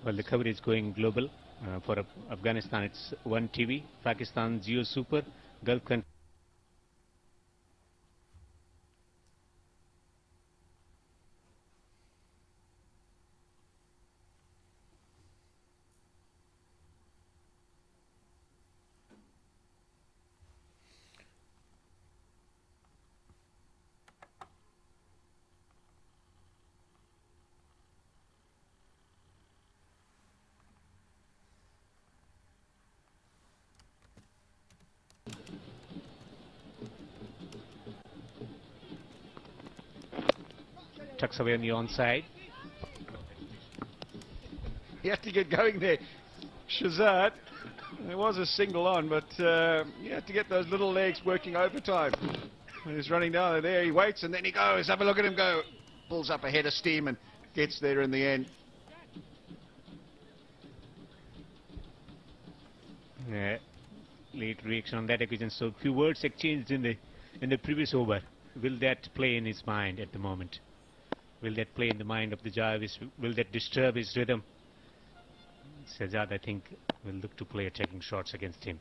Well, the coverage is going global. For Afghanistan, it's One TV, Pakistan, Geo Super, Gulf country. Tucks away on the onside. He had to get going there. Shazad, there was a single on, but you had to get those little legs working overtime. He's running down there, he waits and then he goes. Have a look at him go. Pulls up a head of steam and gets there in the end. Late reaction on that occasion. So few words exchanged in the previous over. Will that play in his mind at the moment? Will that play in the mind of the Jarvis? Will that disturb his rhythm? Shazad, I think, will look to play attacking shots against him.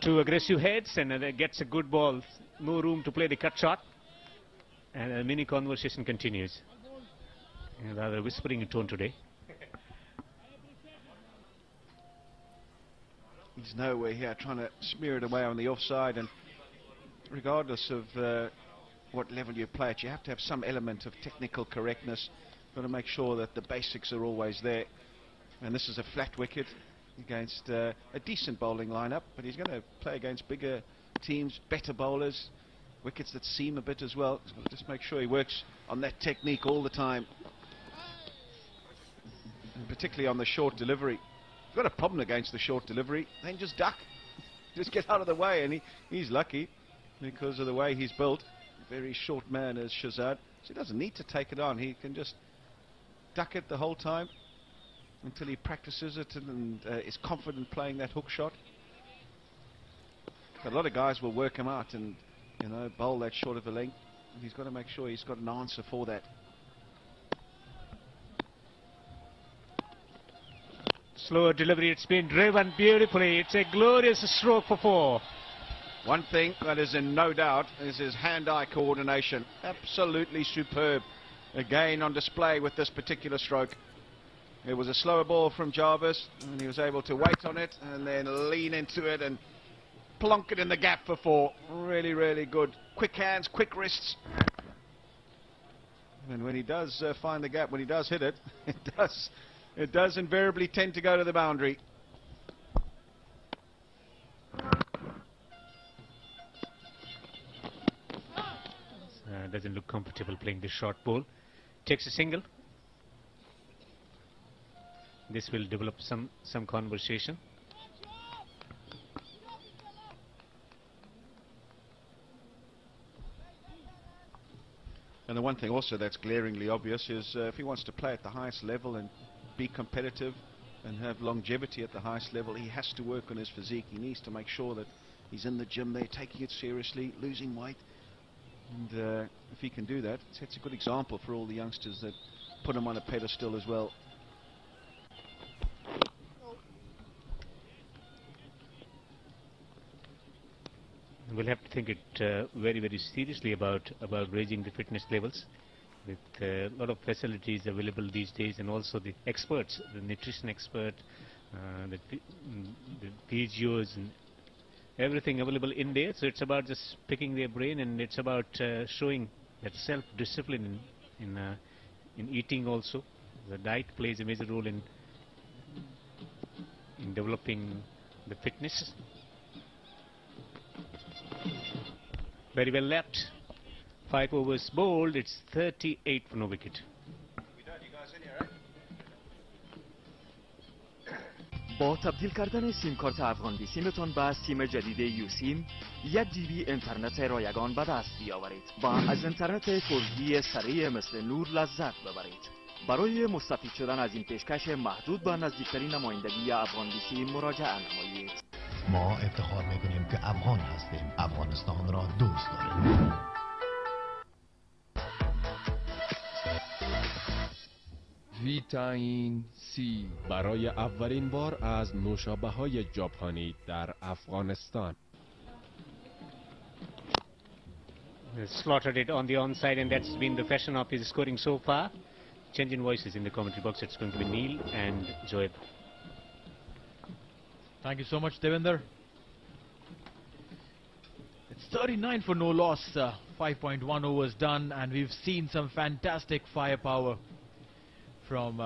Two aggressive heads and gets a good ball. No room to play the cut shot. And a mini conversation continues. Rather whispering tone today. He's nowhere here trying to smear it away on the offside, and regardless of what level you play at, you have to have some element of technical correctness. Got to make sure that the basics are always there. And this is a flat wicket against a decent bowling lineup, but he's going to play against bigger teams, better bowlers, wickets that seam a bit as well. So just make sure he works on that technique all the time, and particularly on the short delivery. If you've got a problem against the short delivery, then just duck, just get out of the way. And he's lucky because of the way he's built. Very short man as Shazad, so he doesn't need to take it on. He can just duck it the whole time until he practices it and is confident playing that hook shot. But a lot of guys will work him out and, you know, bowl that short of a length. And he's got to make sure he's got an answer for that. Slower delivery. It's been driven beautifully. It's a glorious stroke for four. One thing that is in no doubt is his hand-eye coordination. Absolutely superb. Again on display with this particular stroke. It was a slower ball from Jarvis, and he was able to wait on it and then lean into it and plonk it in the gap for four. Really, really good. Quick hands, quick wrists. And when he does find the gap, when he does hit it, it does invariably tend to go to the boundary. Doesn't look comfortable playing this short ball. Takes a single. This will develop some conversation. And the one thing also that's glaringly obvious is if he wants to play at the highest level and be competitive and have longevity at the highest level, he has to work on his physique. He needs to make sure that he's in the gym there, taking it seriously, losing weight. And if he can do that, it sets a good example for all the youngsters that put him on a pedestal as well. We'll have to think it very, very seriously about raising the fitness levels, with a lot of facilities available these days, and also the experts, the nutrition expert, the PGOs, and everything available in there. So it's about just picking their brain, and it's about showing that self-discipline in eating also. The diet plays a major role in developing the fitness. Very well left. 5 overs bowled. It's 38 for no wicket. با تبدیل کردن سیم کارت افغان بی سیمتان به سیم جدید یو سیم 1 جی بی اینترنت رایگان به دست بیاورید و از اینترنت 4G سریع مثل نور لذت ببرید. برای مستفید شدن از این پیشکش محدود به نزدیکترین نمایندگی افغان بی سیم مراجعه نمایید. ما افتخار میکنیم که افغان هستیم. افغانستان را دوست داریم. ویتامین سی برای اولین بار از نوشابه‌های ژاپنی در افغانستان. Slaughtered it on the onside, and that's been the fashion of his scoring so far. Change in voices in the commentary box. It's going to be Neil and Joeb. Thank you so much, Devinder. It's 39 for no loss, 5.1 overs done, and we've seen some fantastic firepower from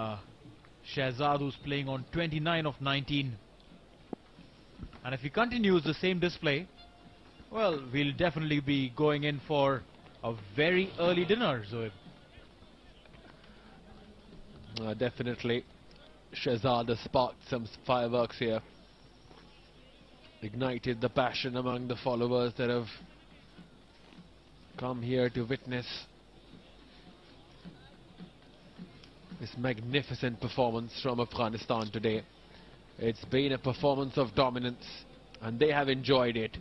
Shehzad, who's playing on 29 of 19. And if he continues the same display, well, we'll definitely be going in for a very early dinner, Zoeb. Definitely. Shehzad has sparked some fireworks here. Ignited the passion among the followers that have come here to witness this magnificent performance from Afghanistan today. It's been a performance of dominance, and they have enjoyed it.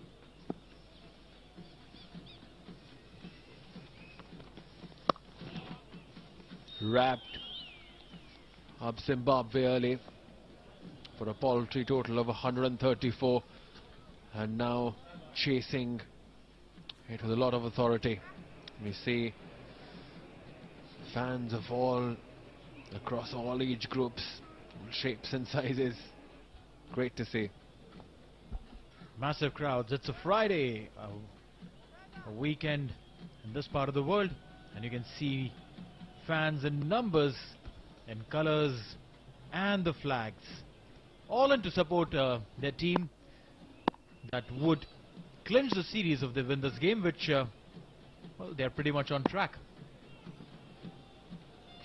Wrapped up Zimbabwe early for a paltry total of 134, and now chasing it with a lot of authority. We see fans of all across all age groups, all shapes and sizes. Great to see. Massive crowds. It's a Friday, a weekend in this part of the world, and you can see fans in numbers, in colors, and the flags, all in to support their team that would clinch the series if they win this game, which, well, they're pretty much on track.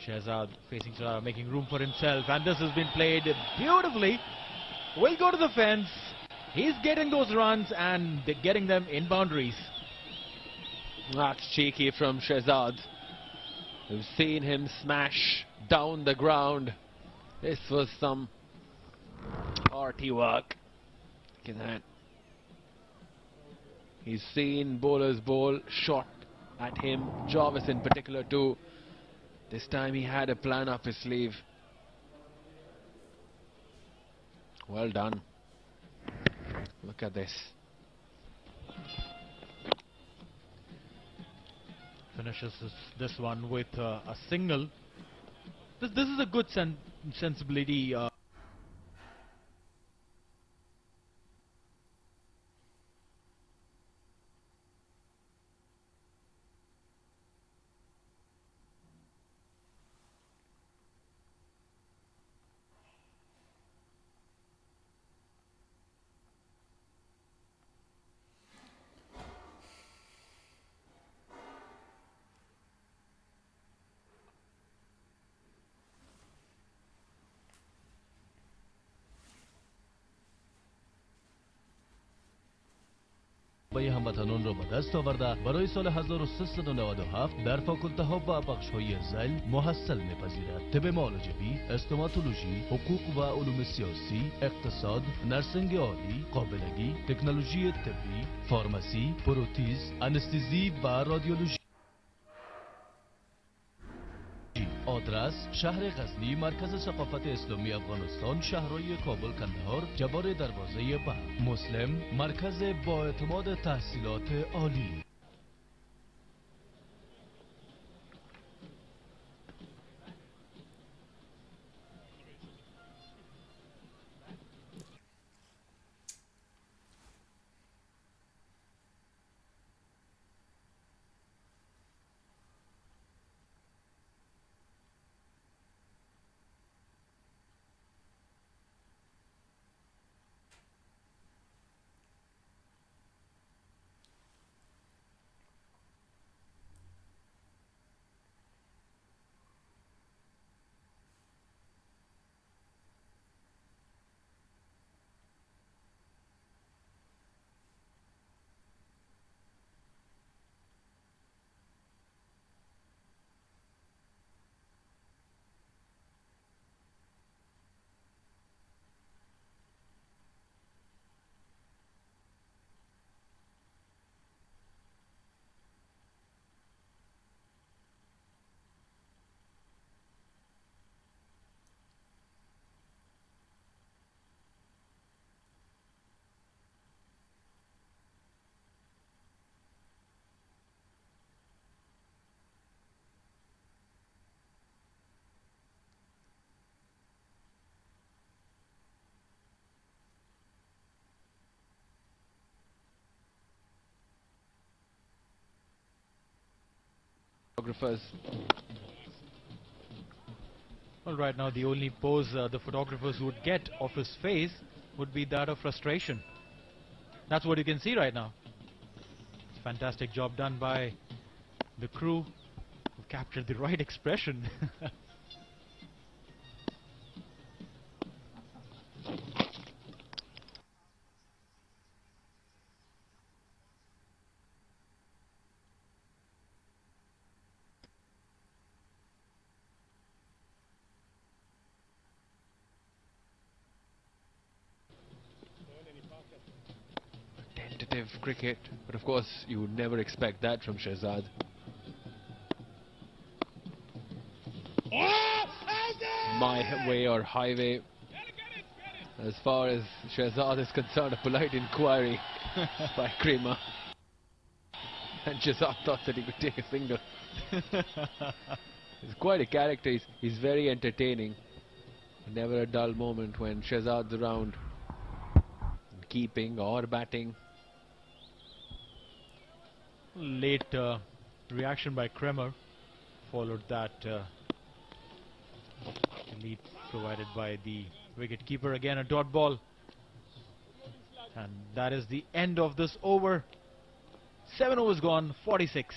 Shehzad facing Chara, making room for himself, and this has been played beautifully. Will go to the fence. He's getting those runs and getting them in boundaries. That's cheeky from Shehzad. We've seen him smash down the ground. This was some arty work. Look at that. He's seen bowlers bowl, shot at him, Jarvis in particular too. This time he had a plan up his sleeve. Well done. Look at this. Finishes this one with a single. This is a good sensibility. به هموطنان را به دست آورده برای سال 1397 در فاکولته ها و بخش های زل محصل میپذیرد. طب معالجوی، استوماتولوژی، حقوق و علوم سیاسی، اقتصاد، نرسنگ عالی، قابلگی، تکنولوژی طبی، فارماسی، پروتیز، انستزی و رادیولوژی. آدرس شهر غزنی، مرکز ثقافت اسلامی افغانستان، شهرهای کابل، کندهار، جبار دروازه به، مسلم، مرکز با اعتماد تحصیلات عالی. photographers. Well, right now the only pose the photographers would get of his face would be that of frustration. That's what you can see right now. Fantastic job done by the crew who captured the right expression. Tentative cricket, but of course you would never expect that from Shehzad. My way or highway. As far as Shehzad is concerned, a polite inquiry by Kramer. And Shehzad thought that he could take a single. He's quite a character. He's very entertaining. Never a dull moment when Shehzad's around, keeping or batting. Late reaction by Kramer followed that lead provided by the wicket-keeper. Again a dot ball, and that is the end of this over. 7 overs gone, 46.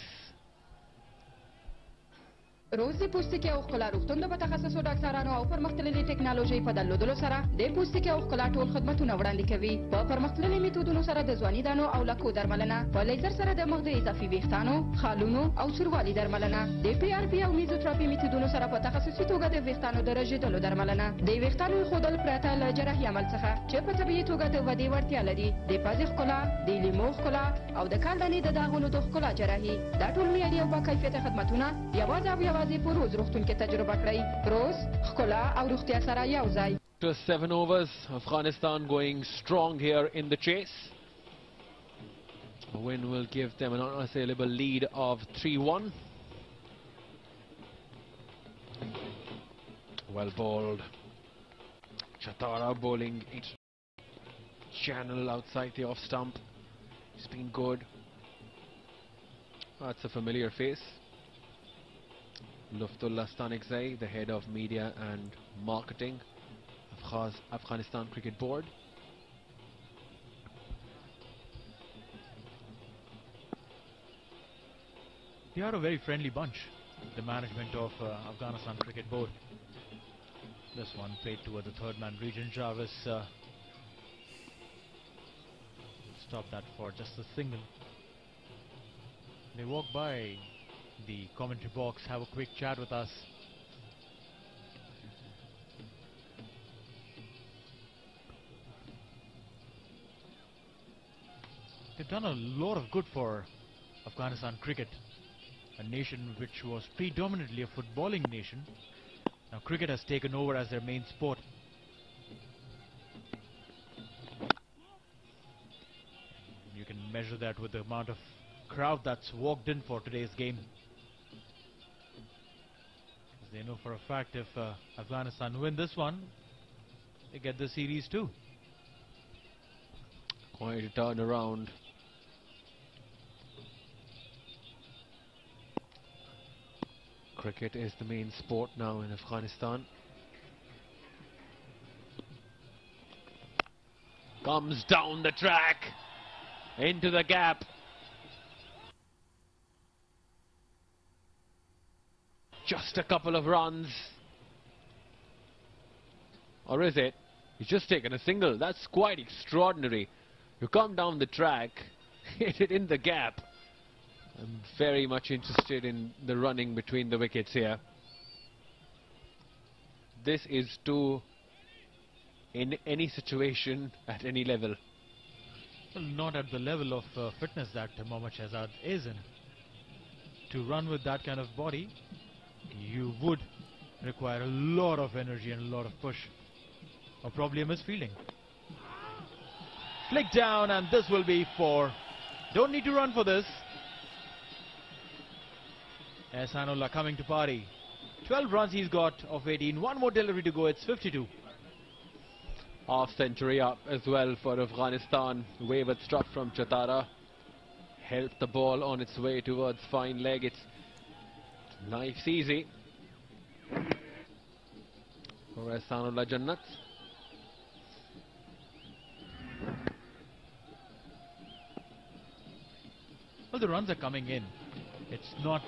روزي پوستکی او ښکلا روغتون د متخصصو ډاکټرانو او پرمختللې ټکنالوژي په درلودلو سره د پوستکی او ښکلا ټول خدمتونه وړاندې کوي. په پرمختللي میتودونو سره د ځواني دانو او لکو درملنه، په لیزر سره د مخ د اضافي ویښتانو، خالونو او سوروالي درملنه، د پی آر پی او میزوتراپي میتودونو سره په تخصصي توګه د ویښتانو د رژیدلو درملنه، د ویښتانو ایښودل پرته له جراحي عمل څخه چې په طبیعي توګه د ودې وړتیا لري، د پزې ښکلا، د لیمو ښکلا او د کالدانې د داغونو د ښکلا جراحي. دا ټول معیاري او باکیفیته خدمتونه یوازې او یوازې په روز روغتون کې تجربه کړئ. روز ښکلا او روغتیا سره یو ځای. Just 7 overs, Afghanistan going strong here in the chase. A win will give them an unassailable lead of 3-1. Well bowled. Chatara bowling each channel outside the off stump. He's been good. That's a familiar face. Luftullah Stanikzai, the head of media and marketing of Afghanistan Cricket Board. They are a very friendly bunch, the management of Afghanistan Cricket Board. This one played toward the third man, Regent Jarvis. Stopped that for just a single. They walk by the commentary box, have a quick chat with us. They've done a lot of good for Afghanistan cricket, a nation which was predominantly a footballing nation. Now cricket has taken over as their main sport. You can measure that with the amount of crowd that's walked in for today's game. They know for a fact if Afghanistan win this one, they get the series too. Quite a turn around. Cricket is the main sport now in Afghanistan. Comes down the track, into the gap. Just a couple of runs. Or is it? He's just taken a single. That's quite extraordinary. You come down the track, hit it in the gap. I'm very much interested in the running between the wickets here. This is too, in any situation, at any level. Well, not at the level of fitness that Mohammad Shehzad is in. To run with that kind of body, you would require a lot of energy and a lot of push. Or probably a misfielding. Flick down, and this will be 4. Don't need to run for this. Ehsanullah coming to party. 12 runs he's got of 18. One more delivery to go. It's 52. Half century up as well for Afghanistan. Wayward struck from Chatara. Helped the ball on its way towards fine leg. It's Life's easy for Ehsanullah Jannat. Well, the runs are coming in. It's not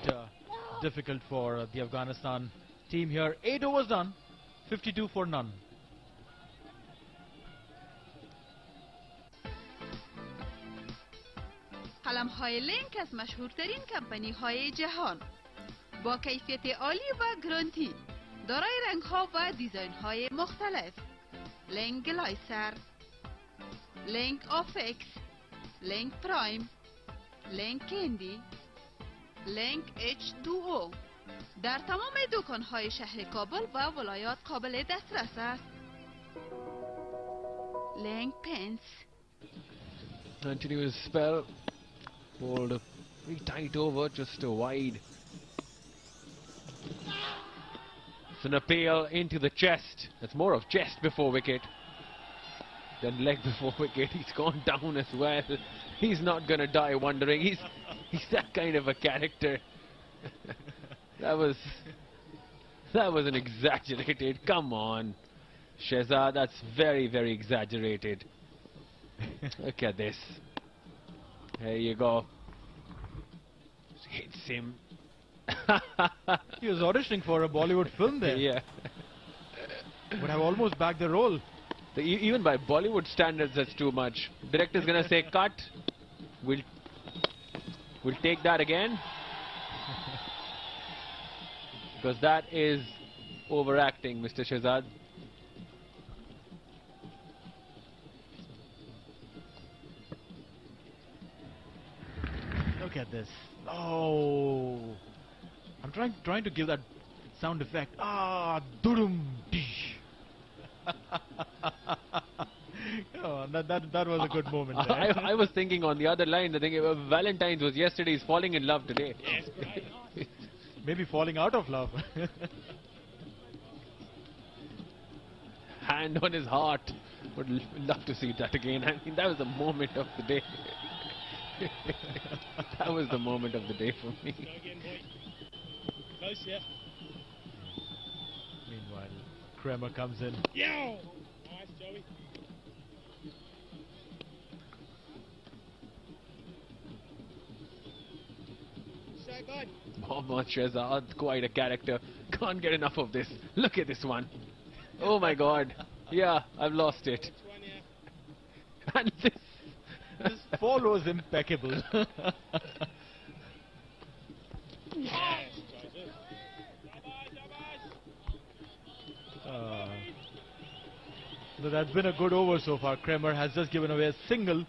difficult for the Afghanistan team here. 8 overs done, 52 for none. قلم‌های لینک از مشهورترین کمپانی‌های جهان با کیفیت عالی و گرانتی دارای رنگ‌ها و دیزاین‌های مختلف. لینک گلایسر، لینک آفکس، لینک پرایم، لینک کندی، لینک H2O در تمام دکان‌های شهر کابل و ولایات قابل دسترس است. لینک پنس. Continuous spell. Bowled a pretty tight over, just a wide. It's an appeal into the chest. It's more of chest before wicket than leg before wicket. He's gone down as well. He's not going to die wondering. He's that kind of a character. That was an exaggerated. Come on, Shehzad. That's very, very exaggerated. Look at this. There you go. Hits him. He was auditioning for a Bollywood film there. Yeah. Would have almost backed the role. Even by Bollywood standards, that's too much. Director's gonna say cut. We'll take that again. Because that is overacting, Mr. Shehzad. Look at this. Oh, I'm trying to give that sound effect. Ah, dudum dish. Oh, that was a good moment. I was thinking on the other line. I think Valentine's was yesterday. He's falling in love today. Yes, maybe falling out of love. Hand on his heart. Would love to see that again. I mean, that was the moment of the day. That was the moment of the day for me. Close, yeah. Meanwhile, Kremer comes in. Yo! Nice, Joey. So good. Mohammad Shehzad, quite a character. Can't get enough of this. Look at this one. Oh my God. Yeah, I've lost it. And this. This fall was impeccable. So that's been a good over so far. Kremer has just given away a single.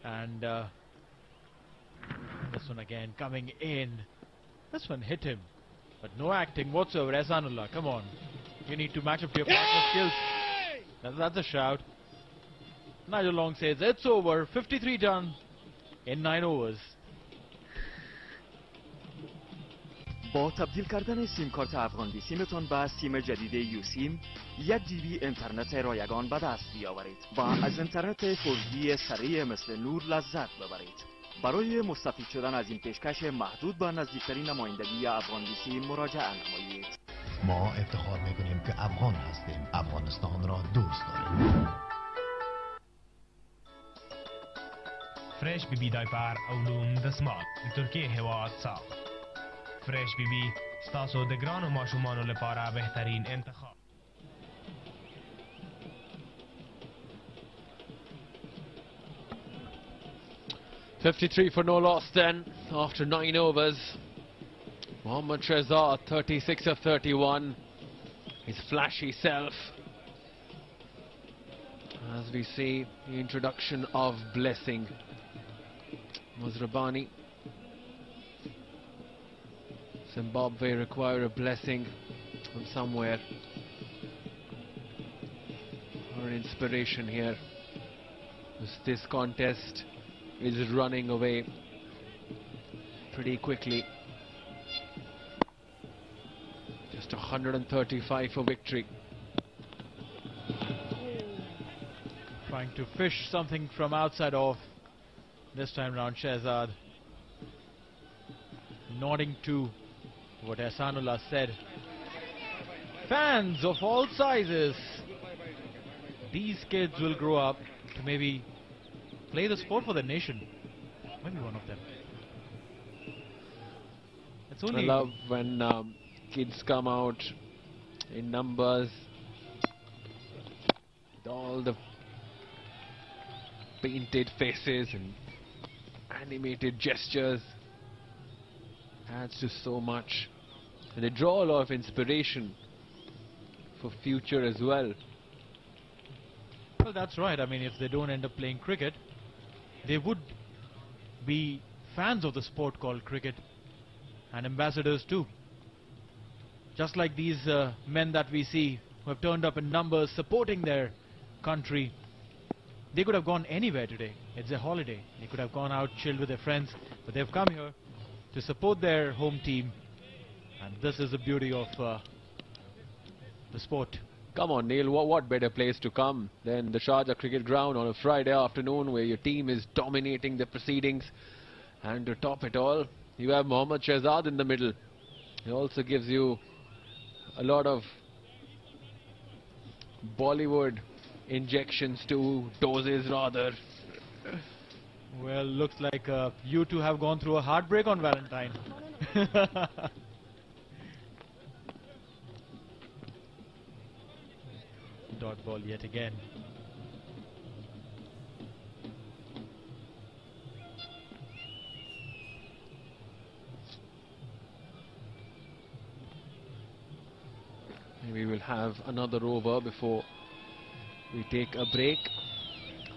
And this one again coming in. This one hit him. But no acting whatsoever. Ehsanullah, come on. You need to match up to your partner's skills. That's a shout. Nigel Long says it's over. 53 done in 9 overs. با تبدیل کردن سیم کارت افغان سیمتان به سیم جدید یو سیم 1 GB اینترنت رایگان به دست بیاورید و از اینترنت 4G سریع مثل نور لذت ببرید. برای مستفید شدن از این پیشکش محدود به نزدیکترین نمایندگی افغان سیم مراجعه نمایید. ما افتخار میکنیم که افغان هستیم. افغانستان را دوست داریم. فريش بي بي دايبر اولون دسمال ترکیه هواد صاف فريش بي بي ستاسو د ګرانو ماشومانو لپاره بهترین انتخاب. $53 for no loss then after 9 overs. Mohammad Shehzad 36 of 31. His flashy self. As we see the introduction of Blessing. Musrabani. Zimbabwe require a blessing from somewhere. Or an inspiration here. This contest is running away pretty quickly. Just 135 for victory. Trying to fish something from outside off. This time round, Shehzad. nodding to what Ehsanullah said. Fans of all sizes. These kids will grow up to maybe play the sport for the nation. Maybe one of them. It's only I love when kids come out in numbers with all the painted faces and animated gestures. Adds to so much, and they draw a lot of inspiration for future as well. Well, that's right. I mean, if they don't end up playing cricket, they would be fans of the sport called cricket and ambassadors too. Just like these men that we see who have turned up in numbers supporting their country. They could have gone anywhere today. It's a holiday. They could have gone out, chilled with their friends, but they've come here to support their home team. And this is the beauty of the sport. Come on, Neil, what better place to come than the Sharjah cricket ground on a Friday afternoon where your team is dominating the proceedings, and to top it all, you have Mohammad Shehzad in the middle. He also gives you a lot of Bollywood injections too, doses rather. Well, looks like you two have gone through a heartbreak on Valentine. Dot ball yet again. Maybe we'll have another over before we take a break.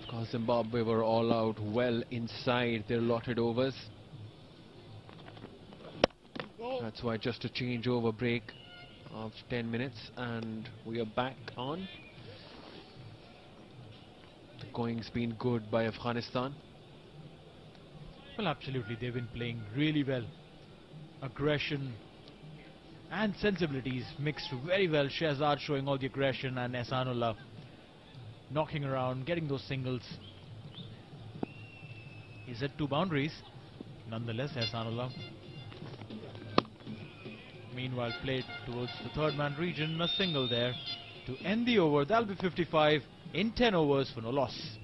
Of course, Zimbabwe were all out well inside their allotted overs. That's why just a changeover break of 10 minutes and we are back on. The going's been good by Afghanistan. Well, absolutely. They've been playing really well. Aggression and sensibilities mixed very well. Shehzad showing all the aggression and Ehsanullah knocking around, getting those singles. He's hit 2 boundaries. Nonetheless, Ehsanullah meanwhile played towards the third man region, a single there to end the over. That'll be 55 in 10 overs for no loss.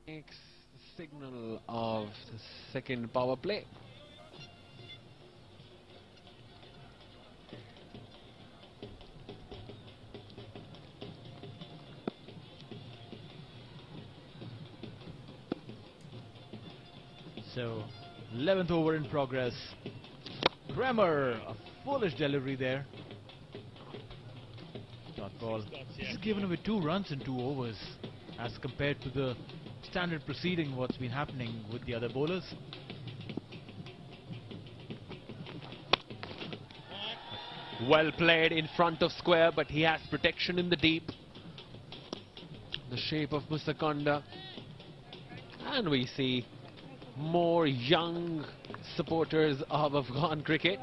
Makes the signal of the second power play. So, 11th over in progress. Kramer, a foolish delivery there. Dot ball. This has given away 2 runs in 2 overs as compared to the standard proceeding what's been happening with the other bowlers. Well played in front of square, but he has protection in the deep. The shape of Musakonda. And we see more young supporters of Afghan cricket.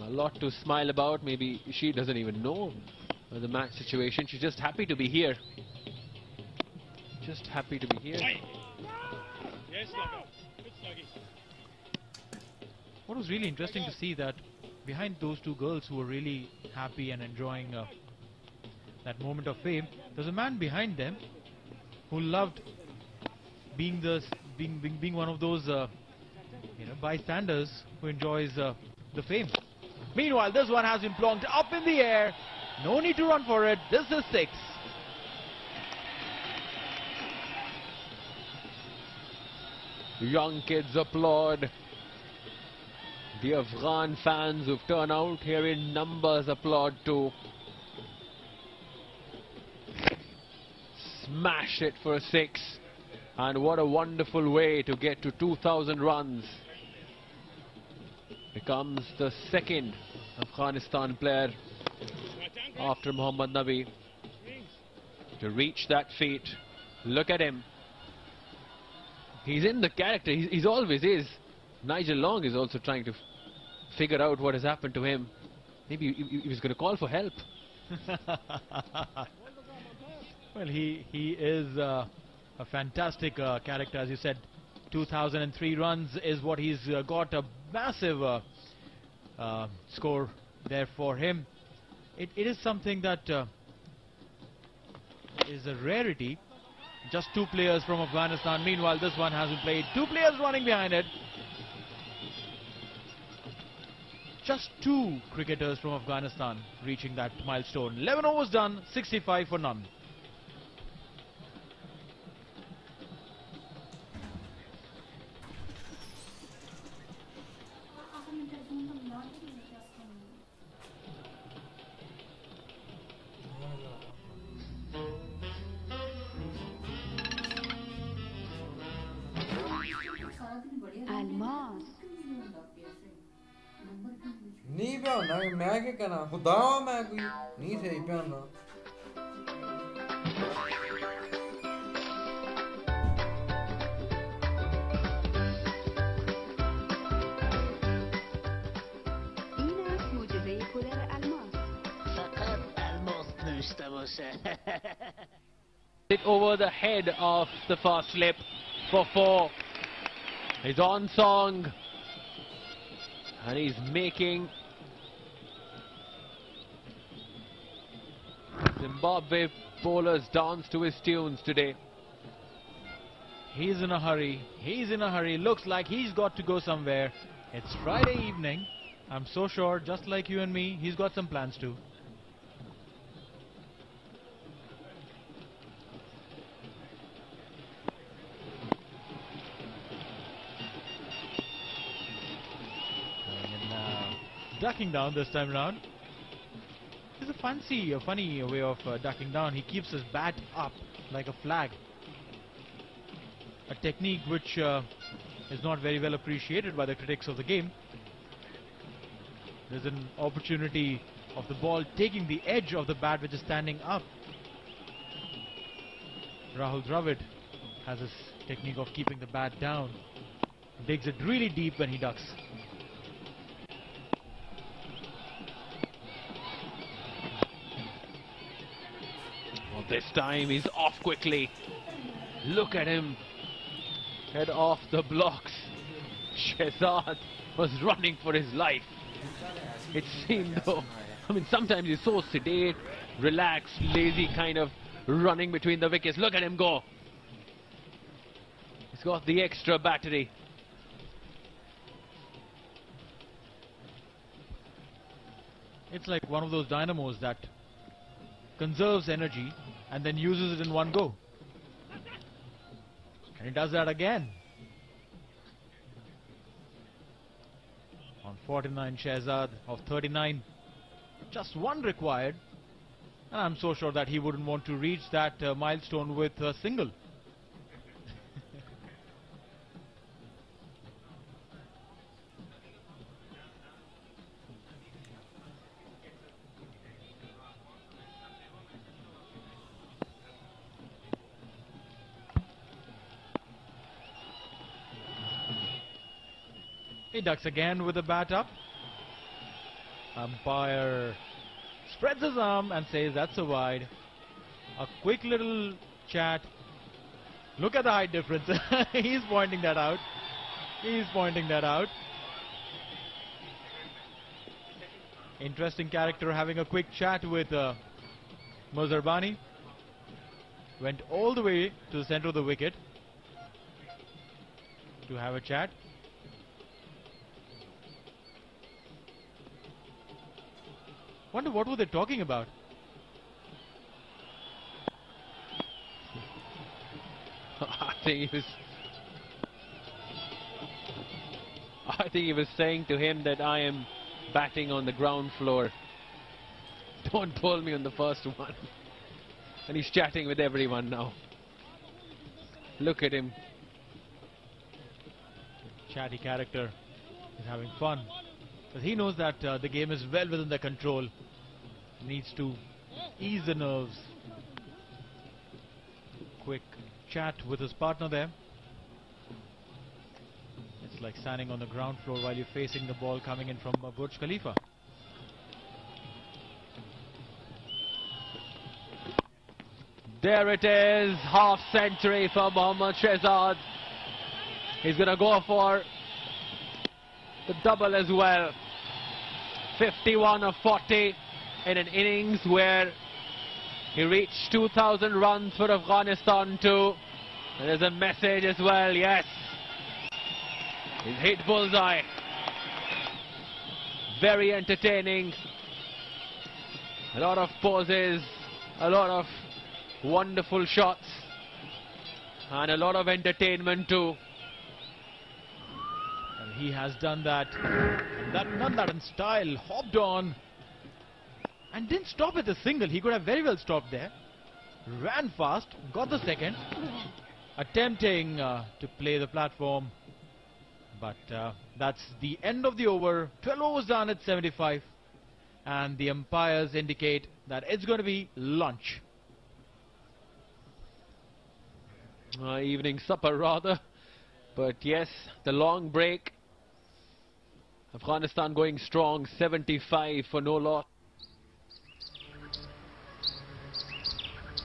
A lot to smile about. Maybe she doesn't even know the match situation. She's just happy to be here. Just happy to be here. What was really interesting to see that behind those 2 girls who were really happy and enjoying that moment of fame, there's a man behind them who loved being one of those bystanders who enjoys the fame. Meanwhile, this one has been plonked up in the air. No need to run for it. This is 6. Young kids applaud. The Afghan fans who've turned out here in numbers applaud too. Smash it for a 6. And what a wonderful way to get to 2,000 runs. Becomes the second Afghanistan player after Mohammad Nabi to reach that feat. Look at him. He's in the character. He's always is. Nigel Long is also trying to figure out what has happened to him. Maybe he was going to call for help. Well, he is a fantastic character, as you said. 2003 runs is what he's got. A massive score there for him. It is something that is a rarity. Just 2 players from Afghanistan. Meanwhile, this one hasn't played. 2 players running behind it. Just 2 cricketers from Afghanistan reaching that milestone. 11 overs done, 65 for none. नहीं पे होना मैं क्या करना खुदा मैं कोई नहीं सही पे होना این است معجزه پدر الماس. فقط الماس داشته باشه. It over the head of the fast slip for 4. He's on song. And he's making Zimbabwe bowlers dance to his tunes today. He's in a hurry. He's in a hurry. Looks like he's got to go somewhere. It's Friday evening. I'm so sure, just like you and me, he's got some plans too. Ducking down this time round. It's a funny way of ducking down. He keeps his bat up like a flag. A technique which is not very well appreciated by the critics of the game. There's an opportunity of the ball taking the edge of the bat which is standing up. Rahul Dravid has this technique of keeping the bat down. Digs it really deep when he ducks. This time he's off quickly. Look at him. Head off the blocks. Shehzad was running for his life. It seemed though. I mean, sometimes he's so sedate, relaxed, lazy, kind of running between the wickets. Look at him go. He's got the extra battery. It's like one of those dynamos that conserves energy and then uses it in one go. And he does that again. On 49, Shehzad of 39. Just 1 required. And I'm so sure that he wouldn't want to reach that milestone with a single. He ducks again with the bat up. Umpire spreads his arm and says that's a wide. A quick little chat. Look at the height difference. He's pointing that out. He's pointing that out. Interesting character having a quick chat with Mozarbani. Went all the way to the center of the wicket to have a chat. Wonder what were they talking about? I think he was saying to him that I am batting on the ground floor. Don't bowl me on the first one. And he's chatting with everyone now. Look at him. Chatty character is having fun. Because he knows that the game is well within their control. Needs to ease the nerves. Quick chat with his partner there. It's like standing on the ground floor while you're facing the ball coming in from Burj Khalifa. There it is, half century for Mohammad Shehzad. He's going to go for the double as well. 51 of 40 in an innings where he reached 2,000 runs for Afghanistan too. There's a message as well, yes. He's hit bullseye. Very entertaining. A lot of poses, a lot of wonderful shots, and a lot of entertainment too. And he has done that. Done that in style. Hopped on and didn't stop at the single. He could have very well stopped there. Ran fast, got the second, attempting to play the platform. But that's the end of the over. 12 overs done at 75. And the umpires indicate that it's going to be lunch. Evening supper rather. But yes, the long break. Afghanistan going strong, 75 for no loss.